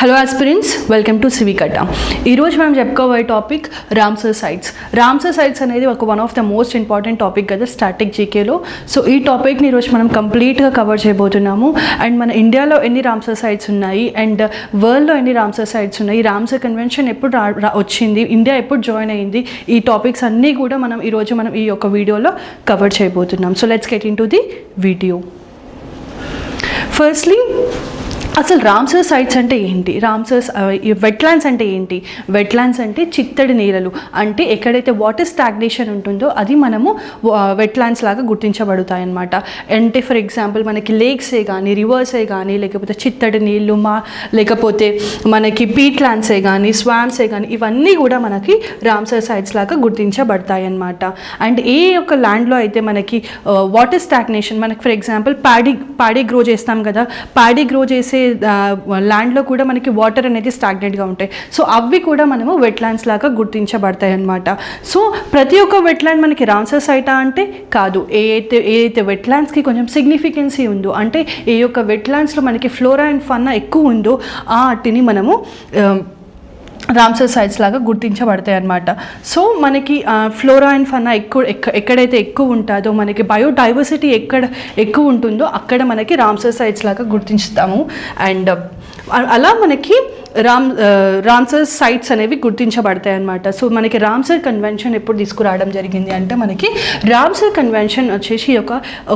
Hello aspirants, welcome to సివికట్ట. ఈరోజు మనం చెప్పుకోబోయే topic Ramsar sites. Ramsar sites అనేది one of the most important topic కదా స్టాటిక్ జీకేలో. సో ఈ టాపిక్ని ఈరోజు మనం కంప్లీట్గా కవర్ చేయబోతున్నాము. అండ్ మన ఇండియాలో ఎన్ని రామ్సర్ సైట్స్ ఉన్నాయి అండ్ వరల్డ్లో ఎన్ని రామ్సర్ సైట్స్ ఉన్నాయి, రామ్సర్ కన్వెన్షన్ ఎప్పుడు వచ్చింది, ఇండియా ఎప్పుడు జాయిన్ అయ్యింది, ఈ టాపిక్స్ అన్నీ కూడా ఈరోజు మనం ఈ యొక్క వీడియోలో కవర్ చేయబోతున్నాం. So let's get in to the video. Firstly అసలు రామ్సర్ సైట్స్ అంటే ఏంటి, వెట్లాండ్స్ అంటే ఏంటి? వెట్లాండ్స్ అంటే చిత్తడి నేలలు, అంటే ఎక్కడైతే వాటర్ స్టాగ్నేషన్ ఉంటుందో అది మనము వెట్లాండ్స్ లాగా గుర్తించబడతాయి అన్నమాట. అంటే ఫర్ ఎగ్జాంపుల్ మనకి లేక్సే కానీ, రివర్సే కానీ, లేకపోతే చిత్తడి నీళ్ళు లేకపోతే మనకి పీట్ ల్యాండ్సే కానీ, స్వామ్సే కానీ, ఇవన్నీ కూడా మనకి రామ్సర్ సైట్స్ లాగా గుర్తించబడతాయి అన్నమాట. అండ్ ఏ యొక్క ల్యాండ్లో అయితే మనకి వాటర్ స్టాగ్నేషన్, మనకి ఫర్ ఎగ్జాంపుల్ ప్యాడీ గ్రో చేస్తాం కదా, ప్యాడీ గ్రో చేసే ల్యాండ్లో కూడా మనకి వాటర్ అనేది స్టాగ్నెంట్గా ఉంటాయి. సో అవి కూడా మనము వెట్లాండ్స్ లాగా గుర్తించబడతాయి అన్నమాట. సో ప్రతి ఒక్క వెట్లాండ్ మనకి రామ్సర్ సైటా అంటే కాదు. ఏదైతే వెట్లాండ్స్కి కొంచెం సిగ్నిఫికెన్సీ ఉందో, అంటే ఏ యొక్క వెట్లాండ్స్లో మనకి ఫ్లోరా అండ్ ఫన్నా ఎక్కువ ఉందో వాటిని మనము రామ్సర్ సైట్స్ లాగా గుర్తించబడతాయి అన్నమాట. సో మనకి ఫ్లోరా అండ్ ఫన్నా ఎక్కడైతే ఎక్కువ ఉంటుందో, మనకి బయోడైవర్సిటీ ఎక్కడ ఎక్కువ ఉంటుందో అక్కడ మనకి రామ్సర్ సైట్స్ లాగా గుర్తించుతాము. అండ్ అలా మనకి రామ్సర్ సైట్స్ అనేవి గుర్తించబడతాయి అన్నమాట. సో మనకి రామ్సర్ కన్వెన్షన్ ఎప్పుడు తీసుకురావడం జరిగింది అంటే, మనకి రామ్సర్ కన్వెన్షన్ వచ్చేసి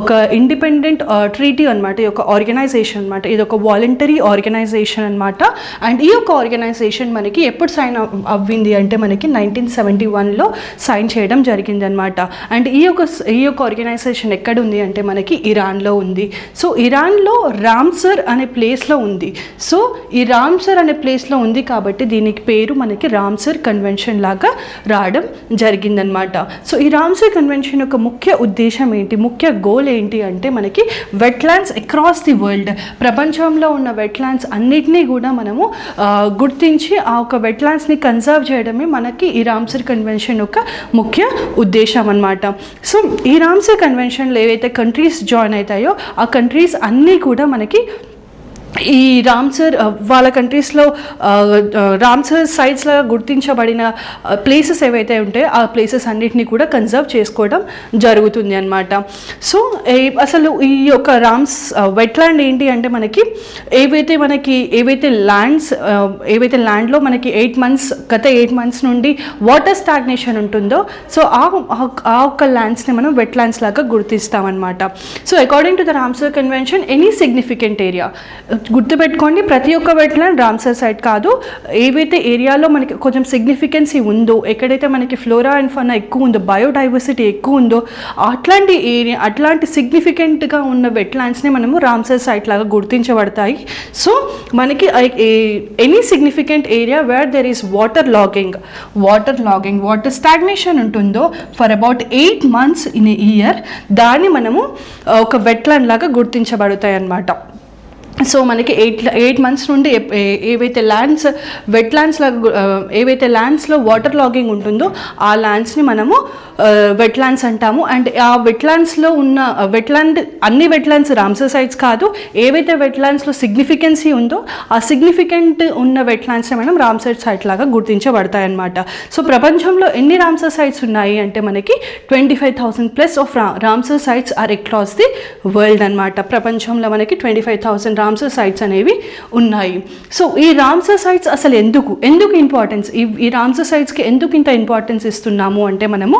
ఒక ఇండిపెండెంట్ ట్రీటీ అనమాట, ఈ యొక్క ఆర్గనైజేషన్ అనమాట. ఇది ఒక వాలంటరీ ఆర్గనైజేషన్ అనమాట. అండ్ ఈ యొక్క ఆర్గనైజేషన్ మనకి ఎప్పుడు సైన్ అవ్వింది అంటే మనకి 1971లో సైన్ చేయడం జరిగింది అనమాట. అండ్ ఈ యొక్క ఆర్గనైజేషన్ ఎక్కడ ఉంది అంటే మనకి ఇరాన్లో ఉంది. సో ఇరాన్లో రామ్సర్ అనే ప్లేస్లో ఉంది. సో ఈ రామ్సర్ అనే ప్లేస్లో ఉంది కాబట్టి దీనికి పేరు మనకి రామ్సర్ కన్వెన్షన్ లాగా రావడం జరిగిందనమాట. సో ఈ రామ్సర్ కన్వెన్షన్ యొక్క ముఖ్య ఉద్దేశం ఏంటి, ముఖ్య గోల్ ఏంటి అంటే మనకి వెట్లాండ్స్ అక్రాస్ ది వరల్డ్, ప్రపంచంలో ఉన్న వెట్లాండ్స్ అన్నిటినీ కూడా మనము గుర్తించి ఆ ఒక వెట్లాండ్స్ని కన్సర్వ్ చేయడమే మనకి ఈ రామ్సర్ కన్వెన్షన్ యొక్క ముఖ్య ఉద్దేశం అనమాట. సో ఈ రామ్సర్ కన్వెన్షన్లో ఏవైతే కంట్రీస్ జాయిన్ అవుతాయో ఆ కంట్రీస్ అన్నీ కూడా మనకి ఈ రామ్సర్ వాళ్ళ కంట్రీస్లో రామ్సర్ సైట్స్లో గుర్తించబడిన ప్లేసెస్ ఏవైతే ఉంటాయో ఆ ప్లేసెస్ అన్నిటినీ కూడా కన్సర్వ్ చేసుకోవడం జరుగుతుంది అన్నమాట. సో అసలు ఈ యొక్క వెట్లాండ్ ఏంటి అంటే మనకి ఏవైతే ల్యాండ్లో మనకి 8 months గత 8 months నుండి వాటర్ స్టాగ్నేషన్ ఉంటుందో, సో ఆ ఒక్క ల్యాండ్స్ని మనం వెట్లాండ్స్ లాగా గుర్తిస్తామన్నమాట. So according to the Ramsar convention any significant area, గుర్తుపెట్టుకోండి, ప్రతి ఒక్క వెట్లాండ్ రామ్సర్ సైట్ కాదు. ఏవైతే ఏరియాలో మనకి కొంచెం సిగ్నిఫికెన్సీ ఉందో, ఎక్కడైతే మనకి ఫ్లోరా అండ్ ఫన్నా ఎక్కువ ఉందో, బయోడైవర్సిటీ ఎక్కువ ఉందో, అట్లాంటి సిగ్నిఫికెంట్గా ఉన్న వెట్లాండ్స్ని మనము రామ్సర్ సైట్ లాగా గుర్తించబడతాయి. సో మనకి any significant area where there is water logging, water stagnation ఉంటుందో for about 8 months in a year, దాన్ని మనము ఒక వెట్లాండ్ లాగా గుర్తించబడతాయి అన్నమాట. సో మనకి 8 months నుండి ఏవైతే ల్యాండ్స్లో వాటర్ లాగింగ్ ఉంటుందో ఆ ల్యాండ్స్ని మనము వెట్లాండ్స్ అంటాము. అండ్ ఆ వెట్లాండ్స్లో ఉన్న అన్ని వెట్లాండ్స్ రామ్సర్ సైట్స్ కాదు, ఏవైతే వెట్లాండ్స్లో సిగ్నిఫికెన్సీ ఉందో ఆ సిగ్నిఫికెంట్ ఉన్న వెట్లాండ్స్ని మనం రామ్సర్ సైట్ లాగా గుర్తించబడతాయి అన్నమాట. సో ప్రపంచంలో ఎన్ని రామ్సర్ సైట్స్ ఉన్నాయి అంటే మనకి 25,000+ of Ramsar sites are across the world అనమాట. ప్రపంచంలో మనకి 25,000 రామ్సర్ సైట్స్ అనేవి ఉన్నాయి. సో ఈ రామ్సర్ సైట్స్ అసలు ఎందుకు ఇంపార్టెన్స్, ఈ రామ్సర్ సైట్స్కి ఎందుకు ఇంత ఇంపార్టెన్స్ ఇస్తున్నాము అంటే మనము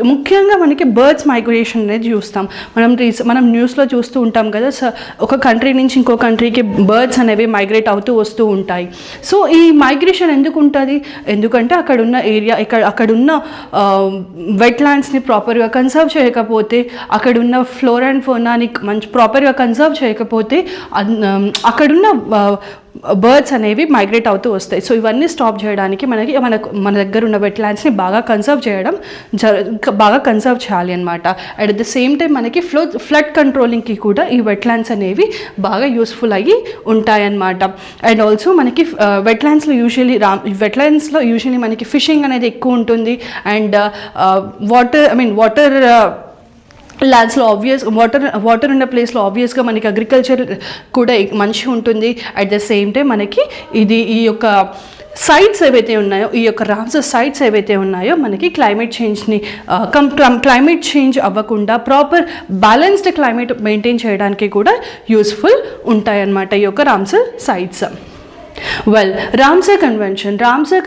ముఖ్యంగా మనకి బర్డ్స్ మైగ్రేషన్ అనేది చూస్తాం. మనం న్యూస్లో చూస్తూ ఉంటాం కదా, ఒక కంట్రీ నుంచి ఇంకో కంట్రీకి బర్డ్స్ అనేవి మైగ్రేట్ అవుతూ వస్తూ ఉంటాయి. సో ఈ మైగ్రేషన్ ఎందుకు ఉంటుంది, ఎందుకంటే అక్కడున్న వెట్లాండ్స్ని ప్రాపర్గా కన్సర్వ్ చేయకపోతే, అక్కడున్న ఫ్లోరా అండ్ ఫౌనాని ప్రాపర్గా కన్సర్వ్ చేయకపోతే అక్కడున్న బర్డ్స్ అనేవి మైగ్రేట్ అవుతూ వస్తాయి. సో ఇవన్నీ స్టాప్ చేయడానికి మన దగ్గర ఉన్న వెట్లాండ్స్ని బాగా కన్సర్వ్ చేయాలి అనమాట. అట్ ద సేమ్ టైం మనకి ఫ్లడ్ కంట్రోలింగ్కి కూడా ఈ వెట్లాండ్స్ అనేవి బాగా యూస్ఫుల్ అయ్యి ఉంటాయన్నమాట. అండ్ ఆల్సో మనకి వెట్లాండ్స్లో యూజువలీ మనకి ఫిషింగ్ అనేది ఎక్కువ ఉంటుంది. అండ్ వాటర్ ల్యాండ్స్లో వాటర్ ఉన్న ప్లేస్లో ఆబ్వియస్గా మనకి అగ్రికల్చర్ కూడా మంచిగా ఉంటుంది. అట్ ద సేమ్ టైం మనకి ఈ యొక్క సైట్స్ ఏవైతే ఉన్నాయో, ఈ యొక్క రామ్సర్ సైట్స్ ఏవైతే ఉన్నాయో మనకి క్లైమేట్ చేంజ్ అవ్వకుండా ప్రాపర్ బ్యాలెన్స్డ్ క్లైమేట్ మెయింటైన్ చేయడానికి కూడా యూస్ఫుల్ ఉంటాయన్నమాట ఈ యొక్క Ramsar sites. Well, Ramsar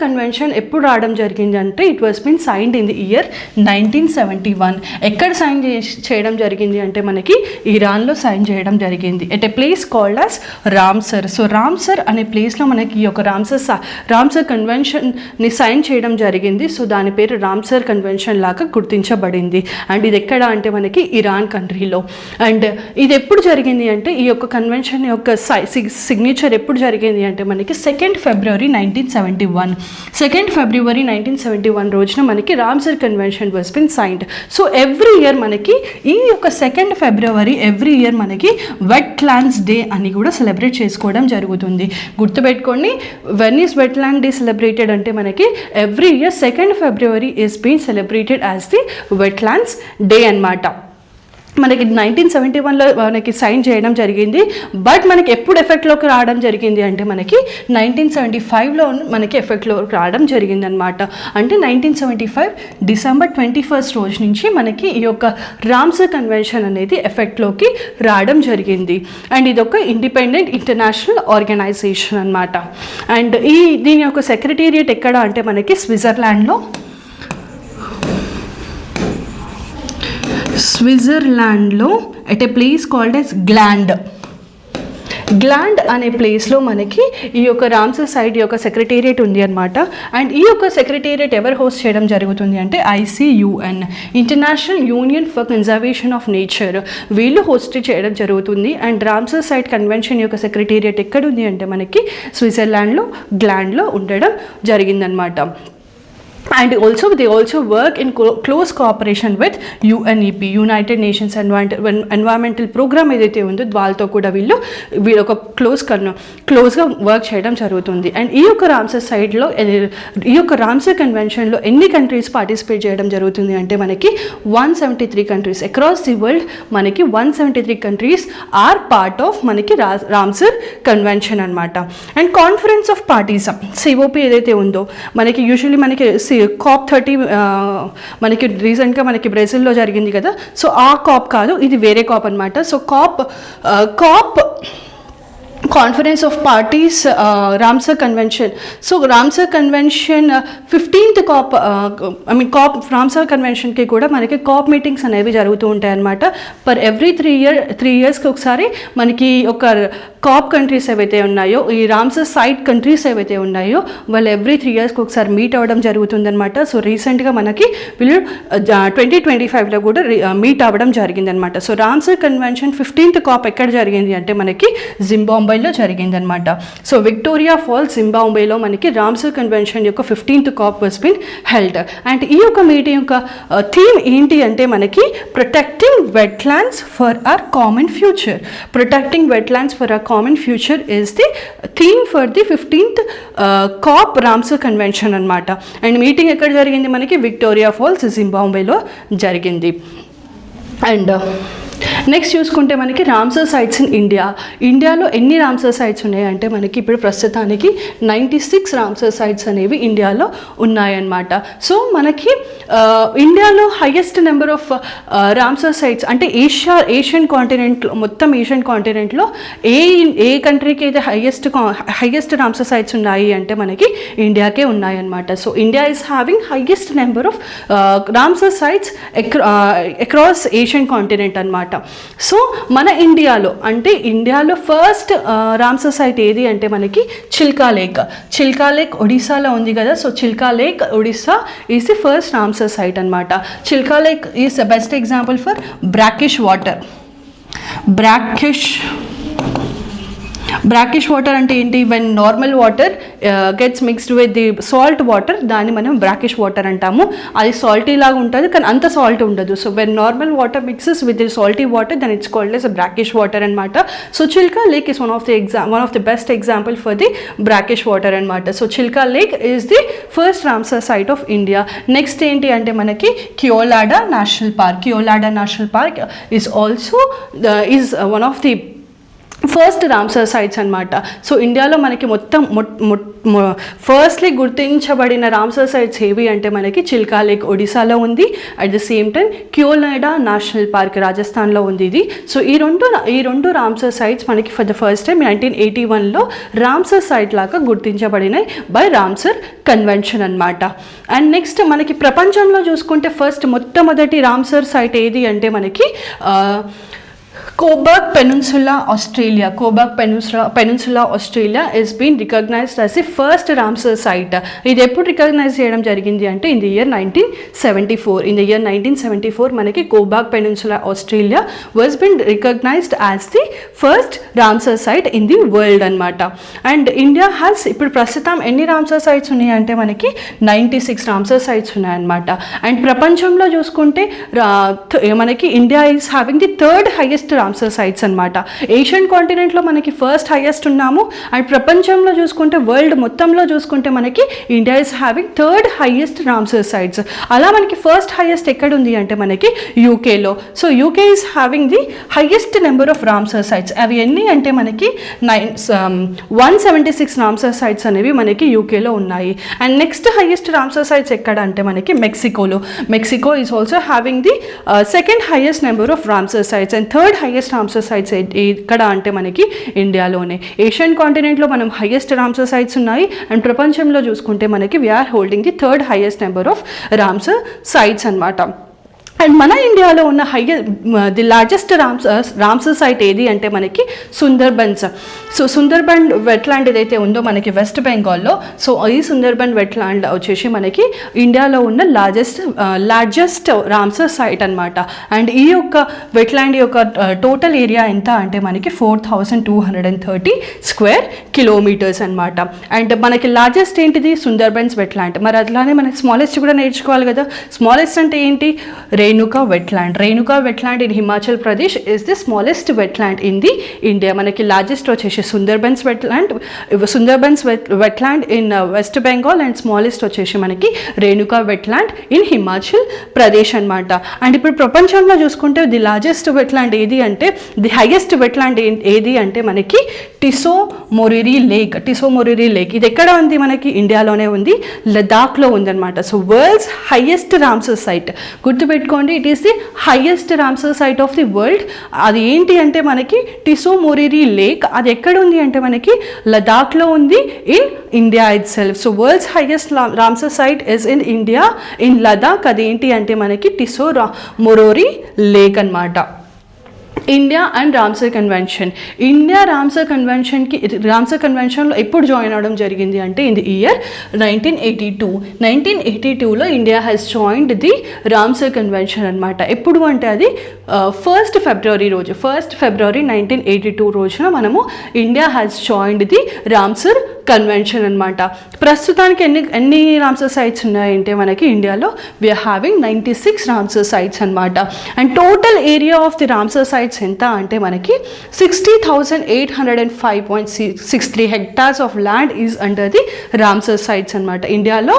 convention ఎప్పుడు రావడం జరిగింది అంటే it was been signed in the year 1971. ఎక్కడ సైన్ చేయడం జరిగింది అంటే మనకి ఇరాన్లో సైన్ చేయడం జరిగింది at a place called as Ramsar. So Ramsar అనే ప్లేస్లో మనకి ఈ యొక్క రామ్సర్ కన్వెన్షన్ని సైన్ చేయడం జరిగింది. సో దాని పేరు రామ్సర్ కన్వెన్షన్ లాగా గుర్తించబడింది. అండ్ ఇది ఎక్కడ అంటే మనకి ఇరాన్ కంట్రీలో. అండ్ ఇది ఎప్పుడు జరిగింది అంటే ఈ యొక్క కన్వెన్షన్ యొక్క సిగ్నేచర్ ఎప్పుడు జరిగింది అంటే మనకి 2nd February 1971 రోజున మనకి Ramsar convention was been signed. So every year మనకి ఈ యొక్క 2nd February ఎవ్రీ ఇయర్ మనకి వెట్ ల్యాండ్స్ డే అని కూడా సెలబ్రేట్ చేసుకోవడం జరుగుతుంది. గుర్తుపెట్టుకోండి, when is wetland day celebrated అంటే మనకి every year 2nd February is been celebrated as the wetlands day అన్నమాట. మనకి 1971లో మనకి సైన్ చేయడం జరిగింది. బట్ మనకి ఎప్పుడు ఎఫెక్ట్లోకి రావడం జరిగింది అంటే మనకి 1975లో మనకి ఎఫెక్ట్లోకి రావడం జరిగింది అనమాట. అంటే 1975 December 21 రోజు నుంచి మనకి ఈ యొక్క రామ్సర్ కన్వెన్షన్ అనేది ఎఫెక్ట్లోకి రావడం జరిగింది. అండ్ ఇది ఒక ఇండిపెండెంట్ ఇంటర్నేషనల్ ఆర్గనైజేషన్ అనమాట. అండ్ దీని యొక్క సెక్రటేరియట్ ఎక్కడ అంటే మనకి స్విట్జర్లాండ్లో at a place called as Gland అనే ప్లేస్లో మనకి ఈ యొక్క రామ్సర్ సైట్ యొక్క సెక్రటేరియట్ ఉంది అనమాట. అండ్ ఈ యొక్క సెక్రటేరియట్ ఎవరు హోస్ట్ చేయడం జరుగుతుంది అంటే ICUN, international union for conservation of nature, వీళ్ళు హోస్ట్ చేయడం జరుగుతుంది. అండ్ రామ్సర్ సైట్ కన్వెన్షన్ యొక్క సెక్రటేరియట్ ఎక్కడ ఉంది అంటే మనకి స్విట్జర్లాండ్లో గ్లాండ్లో ఉండడం జరిగిందనమాట. And they also work in close cooperation with UNEP, United Nations Environmental Program ఏదైతే ఉందో వాళ్ళతో కూడా వీళ్ళు ఒక క్లోజ్గా వర్క్ చేయడం జరుగుతుంది. అండ్ ఈ యొక్క రామ్సర్ సైట్లో ఈ యొక్క రామ్సర్ కన్వెన్షన్లో ఎన్ని కంట్రీస్ పార్టిసిపేట్ చేయడం జరుగుతుంది అంటే మనకి 173 కంట్రీస్ అక్రాస్ ది వరల్డ్. మనకి 173 కంట్రీస్ ఆర్ పార్ట్ ఆఫ్ మనకి రామ్సర్ కన్వెన్షన్ అనమాట. And conference of parties COP ఏదైతే ఉందో మనకి యూజువల్లీ మనకి COP30 మనకి రీసెంట్గా మనకి బ్రెజిల్లో జరిగింది కదా. సో ఆ COP కాదు, ఇది వేరే COP అనమాట. So COP conference of parties Ramsar convention. So Ramsar convention 15th COP Ramsar కన్వెన్షన్కి కూడా మనకి COP మీటింగ్స్ అనేవి జరుగుతూ ఉంటాయి అన్నమాట. పర్ ఎవ్రీ 3 yearsకి ఒకసారి మనకి ఒక COP కంట్రీస్ ఏవైతే ఉన్నాయో, ఈ రామ్సర్ సైట్ కంట్రీస్ ఏవైతే ఉన్నాయో వాళ్ళు ఎవ్రీ 3 yearsకి ఒకసారి మీట్ అవ్వడం జరుగుతుందన్నమాట. సో రీసెంట్గా మనకి వీళ్ళు 2025లో కూడా మీట్ అవ్వడం జరిగిందనమాట. So Ramsar convention 15th COP ఎక్కడ జరిగింది అంటే మనకి జింబాబ్వేలో జరిగిందనమాట. సో విక్టోరియా ఫాల్స్ జింబాబ్వేలో మనకి రామ్సర్ కన్వెన్షన్ యొక్క 15th COP was been held. And ఈ యొక్క మీటింగ్ యొక్క థీమ్ ఏంటి అంటే మనకి protecting wetlands for our common future. Protecting wetlands for our common future is the theme for the 15th COP Ramsar convention అనమాట. And meeting ఎక్కడ జరిగింది మనకి విక్టోరియా ఫాల్స్ జింబాబ్వేలో జరిగింది. అండ్ నెక్స్ట్ చూసుకుంటే మనకి రామ్సర్ సైట్స్ ఇన్ ఇండియాలో ఎన్ని రామ్సర్ సైట్స్ ఉన్నాయంటే మనకి ఇప్పుడు ప్రస్తుతానికి 96 రామ్సర్ సైట్స్ అనేవి ఇండియాలో ఉన్నాయన్నమాట. సో మనకి ఇండియాలో highest number of Ramsar sites అంటే ఏషియన్ కాంటినెంట్లో మొత్తం ఏషియన్ కాంటినెంట్లో ఏ కంట్రీకి అయితే హైయెస్ట్ రామ్సర్ సైట్స్ ఉన్నాయి అంటే మనకి ఇండియాకే ఉన్నాయన్నమాట. So India is having highest number of Ramsar sites across Asian continent అనమాట. సో మన ఇండియాలో ఫస్ట్ రామ్సర్ సైట్ ఏది అంటే మనకి చిల్కా లేక్ ఒడిశాలో ఉంది కదా. So Chilka lake Odisha is the first Ramsar site అనమాట. Chilka lake is the best example for brackish brackish water అంటే ఏంటి? When normal water gets mixed with the salt water, దాన్ని మనం బ్రాకిష్ వాటర్ అంటాము. అది సాల్టీ లాగా ఉంటుంది కానీ అంత సాల్ట్ ఉండదు. So when normal water mixes with the salty water then it's called as brackish water అనమాట. So Chilka lake is one of the best example for the brackish water అనమాట. So Chilka lake is the first Ramsar site of India. Next ఏంటి అంటే మనకి Keoladeo national park. Keoladeo national park is also is one of the first Ramsar sites అనమాట. So ఇండియాలో మనకి మొత్తం firstly గుర్తించబడిన Ramsar sites ఏవి అంటే మనకి చిల్కా లేక్ ఒడిశాలో ఉంది, at the same time Keoladeo national park రాజస్థాన్లో ఉంది ఇది. సో ఈ రెండు రామ్సర్ సైట్స్ మనకి ఫర్ ద ఫస్ట్ టైం 1981లో రామ్సర్ సైట్ లాగా గుర్తించబడినాయి బై రామ్సర్ కన్వెన్షన్ అనమాట. అండ్ నెక్స్ట్ మనకి ప్రపంచంలో చూసుకుంటే మొట్టమొదటి రామ్సర్ సైట్ ఏది అంటే మనకి Cobourg Peninsula, Australia. Cobourg Peninsula, Australia is been recognized as the first Ramsar site. ఇది ఎప్పుడు రికగ్నైజ్ చేయడం జరిగింది అంటే in the year 1974. In the year 1974 మనకి Cobourg Peninsula, Australia was been recognized as the first Ramsar site in the world అనమాట. And India has ఇప్పుడు ప్రస్తుతం ఎన్ని రామ్సర్ సైట్స్ ఉన్నాయి అంటే మనకి 96 రామ్సర్ సైట్స్ ఉన్నాయన్నమాట. అండ్ ప్రపంచంలో చూసుకుంటే మనకి India is having the third highest Ramsar sites అనమాట. ఏషియన్ కాంటినెంట్లో మనకి ఫస్ట్ హైయెస్ట్ ఉన్నాము. అండ్ ప్రపంచంలో చూసుకుంటే వరల్డ్ మొత్తంలో చూసుకుంటే మనకి India is having third highest Ramsar sites. అలా మనకి ఫస్ట్ హైయెస్ట్ ఎక్కడ ఉంది అంటే మనకి యూకేలో. So UK is having the highest number of Ramsar sites. అవి ఎన్ని అంటే మనకి 176 రామ్సర్ సైట్స్ అనేవి మనకి యూకేలో ఉన్నాయి. And next highest Ramsar sites ఎక్కడ అంటే మనకి మెక్సికోలో. Mexico is also having the second highest number of Ramsar sites. And third highest Ramsar sites ఎక్కడ అంటే మనకి ఇండియాలోనే. ఏషియన్ కాంటినెంట్లో మనం హైయెస్ట్ రామ్సర్ సైట్స్ ఉన్నాయి. అండ్ ప్రపంచంలో చూసుకుంటే మనకి we are holding the third highest number of Ramsar sites అనమాట. అండ్ మన ఇండియాలో ఉన్న ది లార్జెస్ట్ రామ్సర్ సైట్ ఏది అంటే మనకి సుందర్బన్స్. సో సుందర్బన్ వెట్లాండ్ ఏదైతే ఉందో మనకి వెస్ట్ బెంగాల్లో, సో ఈ సుందర్బన్ వెట్లాండ్ వచ్చేసి మనకి ఇండియాలో ఉన్న లార్జెస్ట్ రామ్సర్ సైట్ అనమాట. అండ్ ఈ యొక్క వెట్లాండ్ యొక్క టోటల్ ఏరియా ఎంత అంటే మనకి 4230 స్క్వేర్ కిలోమీటర్స్ అనమాట. అండ్ మనకి లార్జెస్ట్ ఏంటిది? సుందర్బన్స్ వెట్లాండ్. మరి అట్లానే మనకి స్మాలెస్ట్ కూడా నేర్చుకోవాలి కదా. స్మాలెస్ట్ అంటే ఏంటి? Renuka wetland. Renuka wetland in Himachal Pradesh is the smallest wetland in the India. మనకి లార్జెస్ట్ వచ్చేసి Sundarbans wetland in West Bengal and smallest వచ్చేసి మనకి రేణుకా వెట్లాండ్ ఇన్ హిమాచల్ ప్రదేశ్ అనమాట. అండ్ ఇప్పుడు ప్రపంచంలో చూసుకుంటే ది లార్జెస్ట్ వెట్లాండ్ ఏది అంటే ది హైయెస్ట్ వెట్లాండ్ ఏది అంటే మనకి టిసో మొరిరీ లేక్. ఇది ఎక్కడ ఉంది? మనకి ఇండియాలోనే ఉంది, లదాఖ్లో ఉందన్నమాట. So world's highest Ramsar site గుర్తుపెట్టుకోండి. It is the highest Ramsar site of the world. అది ఏంటి అంటే మనకి టిసో మొరిరీ లేక్. అది ఎక్కడ ఉంది అంటే మనకి లదాఖ్లో ఉంది, in India itself. So world's highest Ramsar site is in India, in Ladakh. అది ఏంటి అంటే మనకి టిసో మొరిరీ లేక్ అనమాట. India and Ramsar convention. India Ramsar కన్వెన్షన్లో ఎప్పుడు జాయిన్ అవ్వడం జరిగింది అంటే ఇన్ ది ఇయర్ 1982లో India has joined the Ramsar convention అనమాట. ఎప్పుడు అంటే అది 1st February 1982 రోజున మనము India has joined the Ramsar convention అనమాట. ప్రస్తుతానికి ఎన్ని రామ్సర్ సైట్స్ ఉన్నాయంటే మనకి ఇండియాలో వీఆర్ హ్యావింగ్ 96 రామ్సర్ సైట్స్ అనమాట. And total area of the Ramsar sites ఎంత అంటే మనకి 60,805.63 hectares of land is under the Ramsar sites అనమాట. ఇండియాలో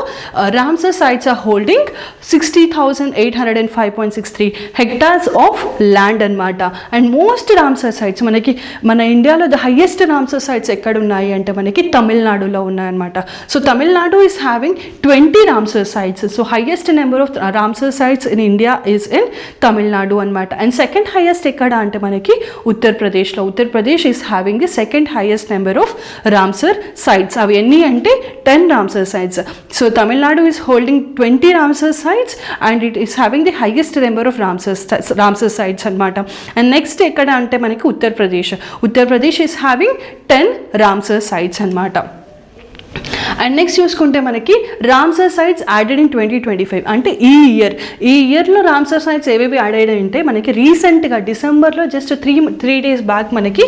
Ramsar sites are holding 60,805.63 hectares of land అనమాట. అండ్ మోస్ట్ రామ్సర్ సైట్స్ మన ఇండియాలో ద హైయెస్ట్ రామ్సర్ సైట్స్ ఎక్కడ ఉన్నాయి అంటే మనకి తమిళనాడులో ఉన్నాయన్నమాట. So Tamil Nadu is having 20 Ramsar sites. So highest number of Ramsar sites in India is in Tamil Nadu అనమాట. అండ్ సెకండ్ హైయెస్ట్ ఎక్కడ అంటే మనకి ఉత్తరప్రదేశ్లో. Uttar Pradesh is having the second highest number of Ramsar sites. అవి ఎన్ని అంటే 10 Ramsar sites. So Tamil Nadu is holding 20 Ramsar sites and it is having the highest number of Ramsar sites అనమాట. And next ఎక్కడ అంటే మనకి Uttar Pradesh is having 10 Ramsar sites అనమాట. And next చూసుకుంటే మనకి రామ్సర్ సైట్స్ యాడెడ్ ఇన్ 2025 అంటే ఈ ఇయర్లో రామ్సర్ సైట్స్ ఏవేవి యాడ్ అయ్యాయి అంటే మనకి రీసెంట్గా డిసెంబర్లో జస్ట్ త్రీ డేస్ బ్యాక్ మనకి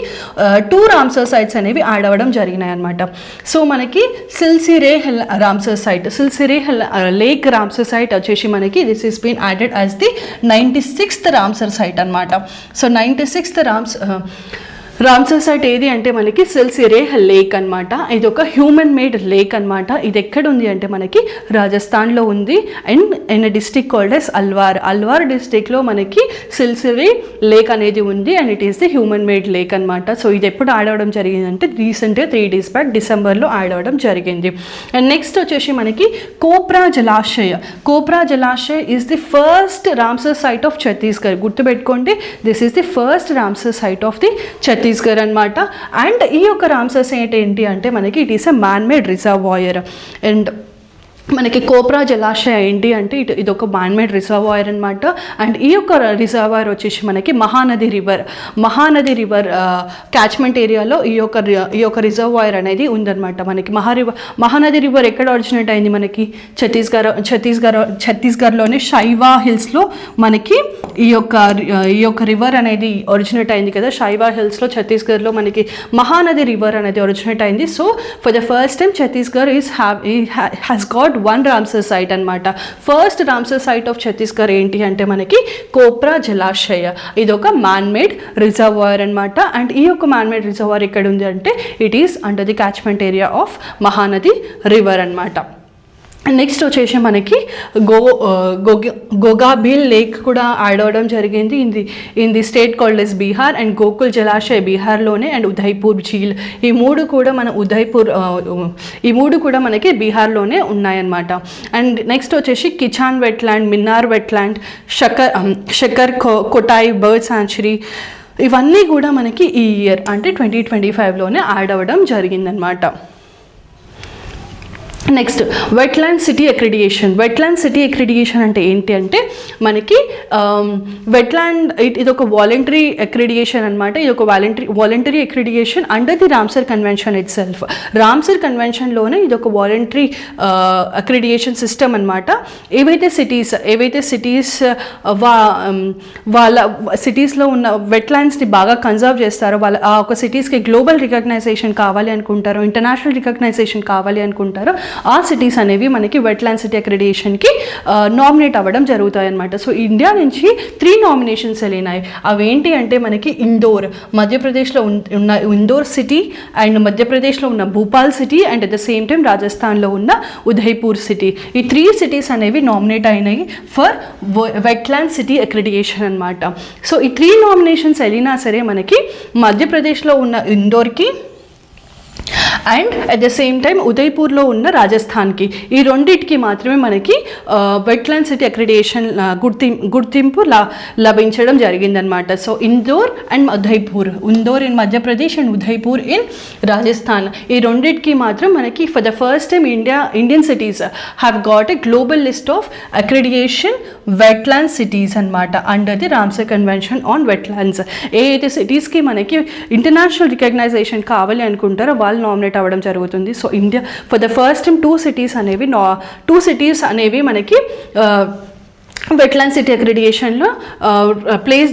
2 రామ్సర్ సైట్స్ అనేవి యాడ్ అవ్వడం జరిగినాయి అనమాట. సో మనకి Siliserh Ramsar site, Siliserh lake Ramsar site వచ్చేసి మనకి this is been added as the 96th Ramsar site అనమాట. సో 96th రామ్సర్ సైట్ ఏది అంటే మనకి సిల్సిరే లేక్ అనమాట. ఇది ఒక హ్యూమన్ మేడ్ లేక్ అనమాట. ఇది ఎక్కడ ఉంది అంటే మనకి రాజస్థాన్లో ఉంది and in district called as Alwar డిస్ట్రిక్ట్లో మనకి సిల్సిరే లేక్ అనేది ఉంది and it is the human made lake అనమాట. సో ఇది ఎప్పుడు యాడ్ అవ్వడం జరిగిందంటే రీసెంట్గా 3 days బ్యాక్ డిసెంబర్లో యాడ్ అవ్వడం జరిగింది. అండ్ నెక్స్ట్ వచ్చేసి మనకి Kopra Jalashay is the first Ramsar site of Chhattisgarh. గుర్తుపెట్టుకోండి, this is the first Ramsar site of the Chhattisgarh అనమాట. అండ్ ఈ యొక్క రామ్సర్ సైట్ ఏంటి అంటే మనకి it is a man made reservoir. And మనకి కోప్రా జలాశయ ఏంటి అంటే ఇది ఒక మ్యాన్ మేడ్ రిజర్వాయర్ అనమాట. అండ్ ఈ యొక్క రిజర్వాయర్ వచ్చేసి మనకి మహానది రివర్ క్యాచ్మెంట్ ఏరియాలో ఈ యొక్క రిజర్వాయర్ అనేది ఉందన్నమాట. మనకి మహానది రివర్ ఎక్కడ ఒరిజినేట్ అయింది మనకి ఛత్తీస్గఢ్లోని షైవా హిల్స్లో మనకి ఈ యొక్క రివర్ అనేది ఒరిజినేట్ అయింది కదా. షైవా హిల్స్లో ఛత్తీస్గఢ్లో మనకి మహానది రివర్ అనేది ఒరిజినేట్ అయింది. So for the first time Chhattisgarh has got 1 Ramsar site అనమాట. First Ramsar site of Chhattisgarh ఏంటి అంటే మనకి కోప్రా జలాశయ. ఇది ఒక మ్యాన్ మేడ్ రిజర్వాయర్ అనమాట. అండ్ ఈ యొక్క మ్యాన్ మేడ్ రిజర్వాయర్ ఎక్కడ ఉంది అంటే it is under the catchment area of Mahanadi river అనమాట. నెక్స్ట్ వచ్చేసి మనకి గోగాబిల్ లేక్ కూడా యాడ్ అవ్వడం జరిగింది in the state called yes Bihar. And Gokul Jalashay బీహార్లోనే అండ్ ఉదయ్పూర్ ఝీల్ ఈ మూడు కూడా మనకి బీహార్లోనే ఉన్నాయన్నమాట. అండ్ నెక్స్ట్ వచ్చేసి Kichan wetland, Minnar wetland, Shakar Kotai bird sanctuary ఇవన్నీ కూడా మనకి ఈ ఇయర్ అంటే 2025లోనే యాడ్ అవ్వడం జరిగిందనమాట. నెక్స్ట్ వెట్లాండ్ సిటీ అక్రిడియేషన్ అంటే ఏంటి అంటే మనకి వెట్లాండ్ ఇది ఒక వాలంటరీ అక్రిడియేషన్ అనమాట. ఇది ఒక voluntary accreditation under the Ramsar convention itself. Ramsar కన్వెన్షన్లోనే ఇది ఒక వాలంటరీ అక్రిడియేషన్ సిస్టమ్ అనమాట. ఏవైతే సిటీస్ వాళ్ళ సిటీస్లో ఉన్న వెట్లాండ్స్ని బాగా కన్జర్వ్ చేస్తారో, వాళ్ళ ఆ ఒక సిటీస్కి గ్లోబల్ రికగ్నైజేషన్ కావాలి అనుకుంటారో, ఇంటర్నేషనల్ రికగ్నైజేషన్ కావాలి అనుకుంటారో ఆ సిటీస్ అనేవి మనకి వెట్లాండ్ సిటీ అక్రిడియేషన్కి నామినేట్ అవ్వడం జరుగుతాయి అనమాట. సో ఇండియా నుంచి 3 నామినేషన్స్ వెళ్ళినాయి. అవేంటి అంటే మనకి ఇందోర్, మధ్యప్రదేశ్లో ఉన్న ఇందోర్ సిటీ, అండ్ మధ్యప్రదేశ్లో ఉన్న Bhupal city, and at the same time రాజస్థాన్లో ఉన్న ఉదయ్పూర్ సిటీ. ఈ 3 cities అనేవి నామినేట్ అయినాయి ఫర్ వెట్లాండ్ సిటీ అక్రిడియేషన్ అనమాట. సో ఈ 3 నామినేషన్స్ వెళ్ళినా సరే మనకి మధ్యప్రదేశ్లో ఉన్న ఇందోర్కి and at the same time ఉదయ్పూర్లో ఉన్న రాజస్థాన్కి ఈ రెండింటికి మాత్రమే మనకి వెట్లాండ్ సిటీ అక్రిడియేషన్ గుర్తింపు లభించడం జరిగిందనమాట. So Indore and Indore in Madhya Pradesh and Udaipur in Rajasthan ఈ రెండింటికి మాత్రం మనకి for the first time Indian cities have got a global list of accreditation wetland cities అనమాట under the Ramsar convention on wetlands. ఏ అయితే సిటీస్కి మనకి ఇంటర్నేషనల్ రికగ్నైజేషన్ కావాలి అనుకుంటారో వాళ్ళు నామినేట్ అవ్వడం జరుగుతుంది. So India for the first time 2 cities అనేవి మనకి వెట్లాండ్ సిటీ అక్రిడియేషన్లో ప్లేస్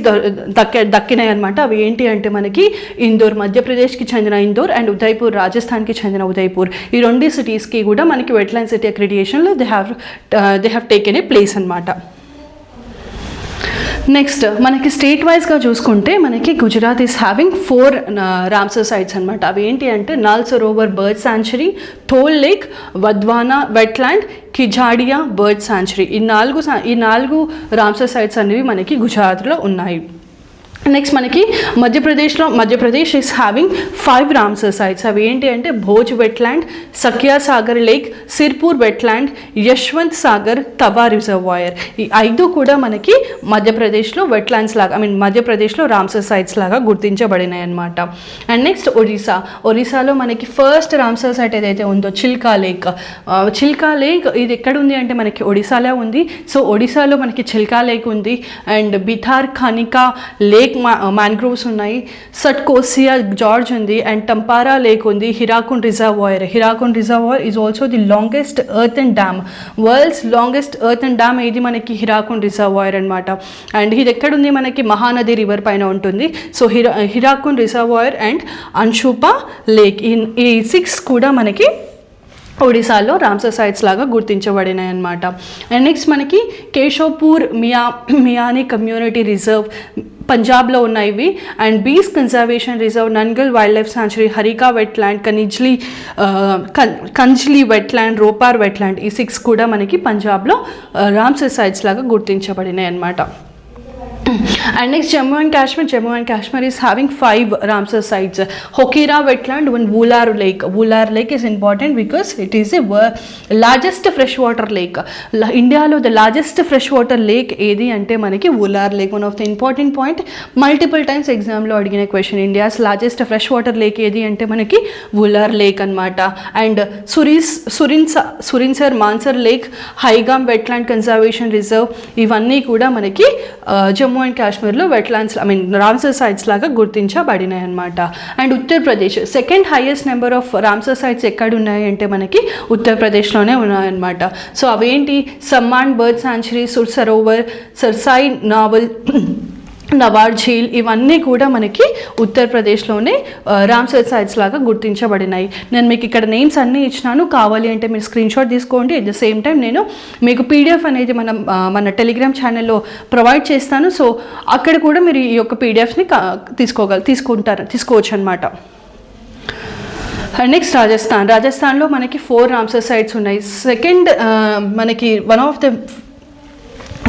దక్కినాయి అనమాట. అవి ఏంటి అంటే మనకి ఇందోర్, మధ్యప్రదేశ్కి చెందిన ఇందోర్, అండ్ ఉదయ్పూర్, రాజస్థాన్కి చెందిన ఉదయ్పూర్. ఈ 2 cities కూడా మనకి వెట్లాండ్ సిటీ అక్రిడియేషన్లో they have taken a place అనమాట. నెక్స్ట్ మనకి స్టేట్ వైజ్గా చూసుకుంటే మనకి Gujarat is having 4 Ramsar sites అనమాట. అవి ఏంటి అంటే Nal Sarovar bird sanctuary, Thol lake, Wadhwana wetland, Khijadia bird sanctuary. ఈ 4 రామ్సర్ సైట్స్ అనేవి మనకి గుజరాత్లో ఉన్నాయి. నెక్స్ట్ మనకి Madhya Pradesh is having 5 Ramsar sites. అవి ఏంటి అంటే Bhoj wetland, Sakhya Sagar lake, Sirpur wetland, Yashwant Sagar, Tawa reservoir. ఈ 5 కూడా మనకి మధ్యప్రదేశ్లో వెట్లాండ్స్ లాగా మధ్యప్రదేశ్లో రామ్సర్ సైట్స్ లాగా గుర్తించబడినాయి అనమాట. అండ్ నెక్స్ట్ ఒరిస్సాలో మనకి ఫస్ట్ రామ్సర్ సైట్ ఏదైతే ఉందో చిల్కా లేక్ ఇది ఎక్కడ ఉంది అంటే మనకి ఒడిశాలో ఉంది. సో ఒడిశాలో మనకి చిల్కా లేక్ ఉంది. అండ్ బిథార్ ఖనికా లేక్ లేక్ మ్యాంగ్రోవ్స్ ఉన్నాయి, సట్కోసియా జార్జ్ ఉంది, అండ్ టంపారా లేక్ ఉంది, Hirakud reservoir. Hirakud reservoir is also the longest earthen dam. World's longest earthen dam ఏది మనకి హిరాకుడ్ రిజర్వాయర్ అనమాట. అండ్ ఇది ఎక్కడుంది మనకి మహానది రివర్ పైన ఉంటుంది. So Hirakud reservoir and Ansupa lake ఈ 6 కూడా మనకి ఒడిశాలో రామ్సర్ సైట్స్ లాగా గుర్తించబడినాయి అన్నమాట. అండ్ నెక్స్ట్ మనకి కేశవ్పూర్ మియానీ కమ్యూనిటీ రిజర్వ్ పంజాబ్లో ఉన్నాయి ఇవి. And Beas conservation reserve, Nangal wildlife sanctuary, Harike wetland, Kanjli wetland, Ropar wetland, ఈ 6 కూడా మనకి పంజాబ్లో రామ్సర్ సైట్స్ లాగా గుర్తించబడినాయి అన్నమాట. And next Jammu and Kashmir is having 5 Ramsar sites. Hokira wetland, one Wular lake. Wular lake is important because it is a largest freshwater lake. India lo the largest freshwater lake edi ante manaki Wular lake. One of the important point, multiple times exam lo adigina question, India's largest freshwater lake edi ante manaki Wular lake anmata. And Surinsar Mansar lake, Haigam wetland conservation reserve, ivanni kuda manaki Jammu and కాశ్మీర్లో wetlands Ramsar sites లాగా గుర్తించబడినాయి అనమాట. And Uttar Pradesh second highest number of Ramsar sites ఎక్కడ ఉన్నాయి అంటే మనకి ఉత్తరప్రదేశ్లోనే ఉన్నాయన్నమాట. సో అవేంటి, సమ్మాన్ బర్డ్ సాంచురీ, సుర్ సరోవర్, సర్సాయి నవార్ ఝీల్, ఇవన్నీ కూడా మనకి ఉత్తరప్రదేశ్లోనే రామ్సర్ సైట్స్ లాగా గుర్తించబడినాయి. నేను మీకు ఇక్కడ నేమ్స్ అన్నీ ఇచ్చినాను, కావాలి అంటే మీరు స్క్రీన్ షాట్ తీసుకోండి. అట్ ద సేమ్ టైం నేను మీకు పీడిఎఫ్ అనేది మన టెలిగ్రామ్ ఛానల్లో ప్రొవైడ్ చేస్తాను. సో అక్కడ కూడా మీరు ఈ యొక్క పీడిఎఫ్ని తీసుకోవచ్చు అనమాట. నెక్స్ట్ రాజస్థాన్లో మనకి 4 రామ్సర్ సైట్స్ ఉన్నాయి. మనకి one of the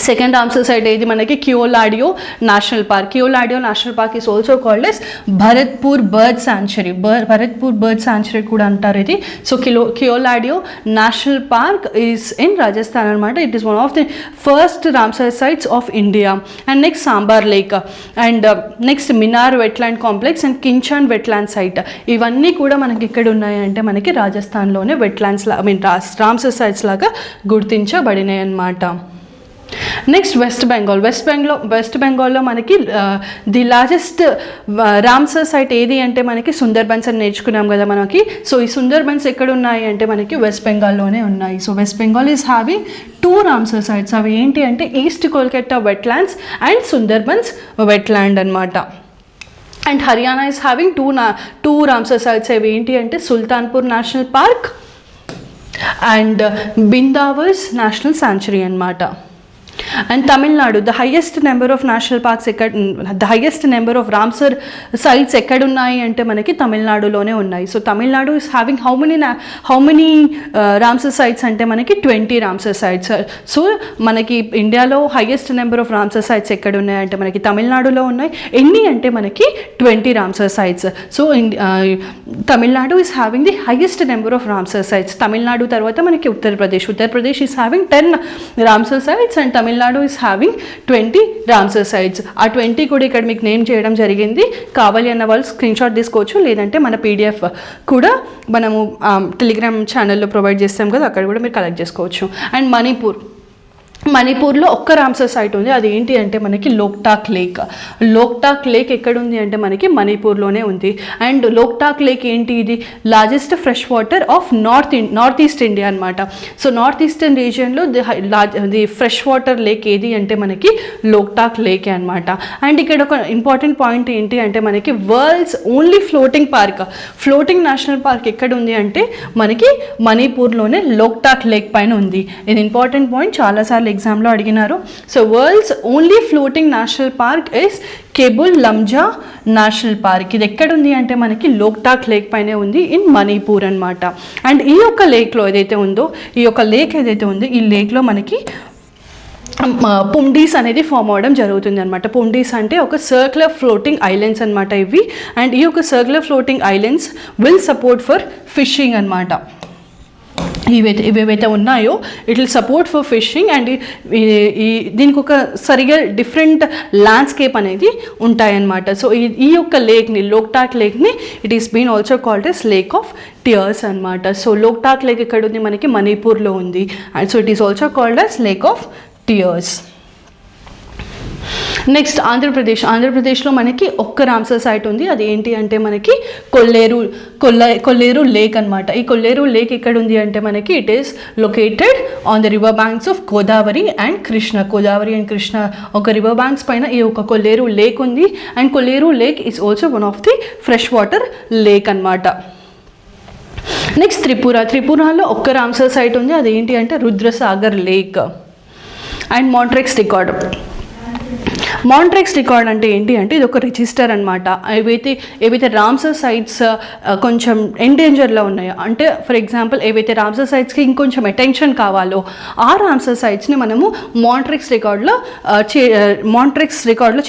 second Ramsar site ఏది మనకి Keoladeo national park. Keoladeo national park is also called as Bharatpur bird sanctuary. Bharatpur bird sanctuary కూడా అంటారు ఇది. So Keoladeo national park is in Rajasthan అనమాట. It is one of the first Ramsar sites of India. And next Sambhar lake, and next Minar wetland complex, and Kinchan wetland site. ఇవన్నీ కూడా మనకి ఇక్కడ ఉన్నాయి అంటే మనకి రాజస్థాన్లోనే వెట్లాండ్స్ రామ్సర్ సైట్స్ లాగా గుర్తించబడినాయి అన్నమాట. నెక్స్ట్ వెస్ట్ బెంగాల్లో మనకి ది లార్జెస్ట్ రామ్సర్ సైట్ ఏది అంటే మనకి సుందర్బన్స్ అని నేర్చుకున్నాం కదా మనకి. సో ఈ సుందర్బన్స్ ఎక్కడ ఉన్నాయి అంటే మనకి వెస్ట్ బెంగాల్లోనే ఉన్నాయి. So west Bengal is having 2 Ramsar sites. అవి ఏంటి అంటే east Kolkata wetlands and Sundarbans wetland అనమాట. And Haryana is having 2 Ramsar sites. అవి ఏంటి అంటే Sultanpur national park and Bindawas national sanctuary అనమాట. And Tamil Nadu, the highest number of national parks the highest number of Ramsar sites ekkada unnayi ante manaki Tamil Nadu lone unnayi. So Tamil Nadu is having how many Ramsar sites ante manaki 20 Ramsar sites. So manaki India lo highest number of Ramsar sites ekkada unnayi ante manaki Tamil Nadu lo unnayi. Enni ante manaki 20 Ramsar sites. So Tamil Nadu is having the highest number of Ramsar sites. Tamil Nadu tarvata manaki Uttar Pradesh is having 10 Ramsar sites and Tamil Nadu is having 20 Ramsar sites. ఆ 20 కూడా ఇక్కడ మీకు name చేయడం జరిగింది. కావాలి అన్న వాళ్ళు screen shot తీసుకోవచ్చు, లేదంటే మన పీడిఎఫ్ కూడా మనము టెలిగ్రామ్ ఛానల్లో ప్రొవైడ్ చేస్తాం కదా, అక్కడ కూడా మీరు కలెక్ట్ చేసుకోవచ్చు. అండ్ మణిపూర్లో ఒక్క రామ్సర్ సైట్ ఉంది. అది ఏంటి అంటే మనకి లోక్టాక్ లేక్ ఎక్కడ ఉంది అంటే మనకి మణిపూర్లోనే ఉంది. అండ్ లోక్టాక్ లేక్ ఏంటి, ఇది largest fresh water of north east India అనమాట. సో నార్త్ ఈస్టర్న్ రీజియన్లో ది ఫ్రెష్ వాటర్ లేక్ ఏది అంటే మనకి లోక్టాక్ లేకే అనమాట. అండ్ ఇక్కడ ఒక ఇంపార్టెంట్ పాయింట్ ఏంటి అంటే మనకి world's only floating national park ఎక్కడ ఉంది అంటే మనకి మణిపూర్లోనే లోక్టాక్ లేక్ పైన ఉంది. ఇది ఇంపార్టెంట్ పాయింట్, చాలాసార్లు ఎగ్జామ్లో అడిగినారు. So world's only floating national park is Keibul Lamjao national park. ఇది ఎక్కడుంది అంటే మనకి లోక్టాక్ లేక్ పైనే ఉంది ఇన్ మణిపూర్ అనమాట. అండ్ ఈ యొక్క లేక్లో ఏదైతే ఉందో ఈ లేక్లో మనకి పుండీస్ అనేది ఫామ్ అవ్వడం జరుగుతుంది అనమాట. పుండీస్ అంటే ఒక సర్క్యులర్ ఫ్లోటింగ్ ఐలాండ్స్ అనమాట ఇవి. అండ్ ఈ యొక్క circular floating islands will support for fishing అనమాట. ఇవేవైతే ఉన్నాయో it will support for fishing. And దీనికి ఒక సరిగా డిఫరెంట్ ల్యాండ్స్కేప్ అనేది ఉంటాయన్నమాట. సో ఈ యొక్క లేక్ని లోక్టాక్ లేక్ని it is been also called as lake of tears అనమాట. సో లోక్టాక్ లేక్ ఎక్కడ ఉంది మనకి మణిపూర్లో ఉంది. And so it is also called as lake of tears. Next ఆంధ్రప్రదేశ్లో మనకి ఒక్క రామ్సర్ సైట్ ఉంది. అది ఏంటి అంటే మనకి కొల్లేరు లేక్ అనమాట. ఈ కొల్లేరు లేక్ ఎక్కడ ఉంది అంటే మనకి it is located on the river banks of Godavari and Krishna ఒక రివర్ బ్యాంక్స్ పైన ఈ ఒక కొల్లేరు లేక్ ఉంది. And Kolleru lake is also one of the fresh water lake అనమాట. నెక్స్ట్ త్రిపురలో ఒక్క రామ్సర్ సైట్ ఉంది. అది ఏంటి అంటే రుద్రసాగర్ లేక్. అండ్ మాంట్రెక్స్ రికార్డ్ అంటే ఏంటి అంటే ఇది ఒక రిజిస్టర్ అనమాట. ఏవైతే రామ్సర్ సైట్స్ కొంచెం ఎండేంజర్లో ఉన్నాయో, అంటే ఫర్ ఎగ్జాంపుల్ ఏవైతే రామ్సర్ సైట్స్కి ఇంకొంచెం అటెన్షన్ కావాలో ఆ రామ్సర్ సైట్స్ని మనము మాంట్రెక్స్ రికార్డ్లో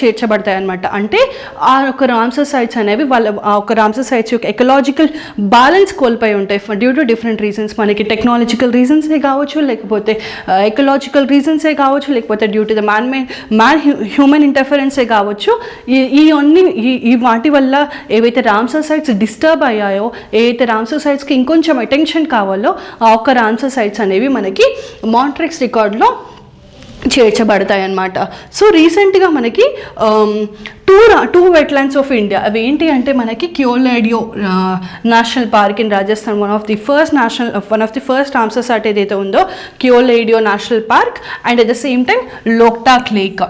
చేర్చబడతాయి అనమాట. అంటే ఆ ఒక రామ్సర్ సైట్స్ అనేవి ఆ ఒక రామ్సర్ సైట్స్ యొక్క ఎకలాజికల్ బ్యాలెన్స్ కోల్పోయి ఉంటాయి డ్యూ టు డిఫరెంట్ రీజన్స్. మనకి టెక్నాలజికల్ రీజన్సే కావచ్చు, లేకపోతే ఎకలాజికల్ రీజన్సే కావచ్చు, లేకపోతే డ్యూ టు ద హ్యూమన్ ఇంటర్ఫరెన్సే కావచ్చు. ఈ వాటి వల్ల ఏవైతే రామ్సర్ సైట్స్ డిస్టర్బ్ అయ్యాయో, ఏవైతే రామ్సర్ సైట్స్కి ఇంకొంచెం అటెన్షన్ కావాలో ఆ ఒక్క రామ్సర్ సైట్స్ అనేవి మనకి మాంట్రెక్స్ రికార్డ్లో చేర్చబడతాయి అన్నమాట. సో రీసెంట్గా మనకి టూ వెట్లాండ్స్ ఆఫ్ ఇండియా అవి ఏంటి అంటే మనకి Keoladeo national park in Rajasthan, one of the first Ramsar site ఏదైతే ఉందో Keoladeo national park, and at the same time Loktak lake.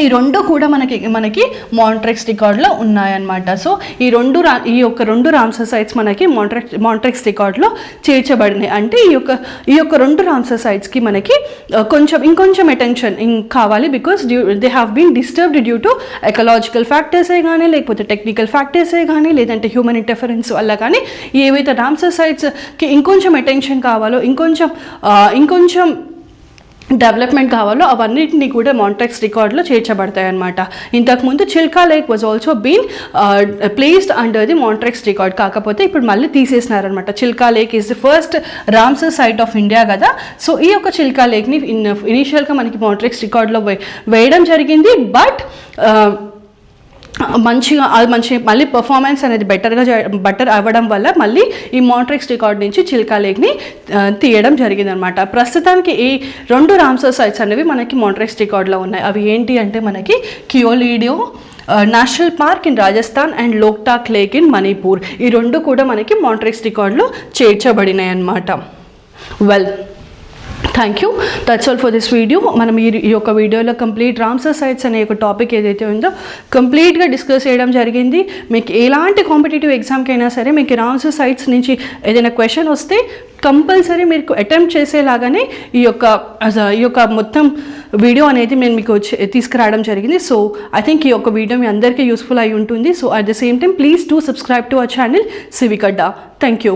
ఈ రెండు కూడా మనకి మాంట్రెక్స్ రికార్డ్లో ఉన్నాయన్నమాట. సో ఈ రెండు రామ్సర్ సైట్స్ మనకి మాంట్రెక్స్ రికార్డ్లో చేర్చబడినాయి. అంటే ఈ యొక్క రెండు రామ్సర్ సైట్స్కి మనకి ఇంకొంచెం అటెన్షన్ కావాలి, because they have been disturbed due to ecological ఫ్యాక్టర్సే కానీ, లేకపోతే టెక్నికల్ ఫ్యాక్టర్సే కానీ, లేదంటే హ్యూమన్ ఇంటర్ఫరెన్స్ వల్ల కానీ ఏవైతే రామ్సర్ సైట్స్కి ఇంకొంచెం అటెన్షన్ కావాలో, ఇంకొంచెం డెవలప్మెంట్ కావాలో అవన్నిటిని కూడా మాంట్రెక్స్ రికార్డ్లో చేర్చబడతాయి అన్నమాట. ఇంతకుముందు Chilika lake was also been placed under the Montreux record. కాకపోతే ఇప్పుడు మళ్ళీ తీసేసినారనమాట. Chilika lake is the first Ramsar site of India కదా. సో ఈ యొక్క చిల్కా లేక్ని ఇనీషియల్గా మనకి మాంట్రెక్స్ రికార్డ్లో వేయడం జరిగింది. బట్ మళ్ళీ పర్ఫార్మెన్స్ అనేది బెటర్ అవ్వడం వల్ల మళ్ళీ ఈ మాంట్రెక్స్ రికార్డ్ నుంచి చిల్కా లేక్ని తీయడం జరిగిందనమాట. ప్రస్తుతానికి ఈ రెండు రామ్సర్ సైట్స్ అనేవి మనకి మాంట్రెక్స్ రికార్డ్లో ఉన్నాయి. అవి ఏంటి అంటే మనకి Keoladeo national park in Rajasthan and Loktak lake in Manipur. ఈ రెండు కూడా మనకి మాంట్రెక్స్ రికార్డ్లో చేర్చబడినాయి అన్నమాట. Well, thank you. That's all for this video. మనం ఈ యొక్క వీడియోలో కంప్లీట్ రామ్సర్ సైట్స్ అనే ఒక టాపిక్ ఏదైతే ఉందో కంప్లీట్గా డిస్కస్ చేయడం జరిగింది. మీకు ఎలాంటి కాంపిటేటివ్ ఎగ్జామ్కి అయినా సరే మీకు రామ్సర్ సైట్స్ నుంచి ఏదైనా క్వశ్చన్ వస్తే కంపల్సరీ మీకు అటెంప్ట్ చేసేలాగానే ఈ యొక్క మొత్తం వీడియో అనేది నేను మీకు తీసుకురావడం జరిగింది. సో ఐ థింక్ ఈ యొక్క వీడియో మీ అందరికీ యూస్ఫుల్ అయి ఉంటుంది. So at the same time please do subscribe to our channel civic Adda. Thank you.